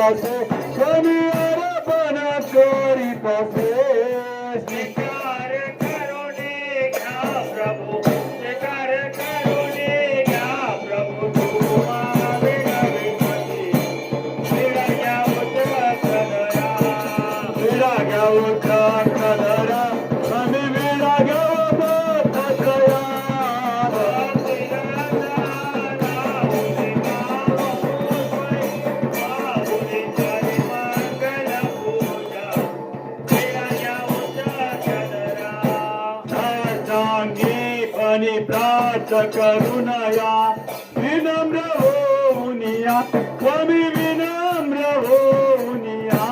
पासे स्वामी अर्पण करी पासे स्वीकार करुणे घ्या प्रभू स्वीकार करुणे घ्या प्रभू तुम्हा विनविपती विडा उद्धार विडा कदरा आम्ही विडा कया आणि प्राच करुणया विनम्र होऊनिया स्वामी विनम्र होऊनिया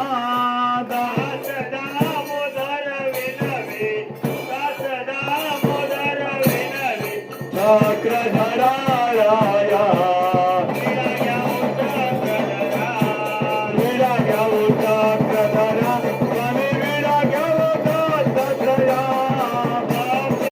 दास दामोदर विनवे दास दामोदर विनवे चक्रधरा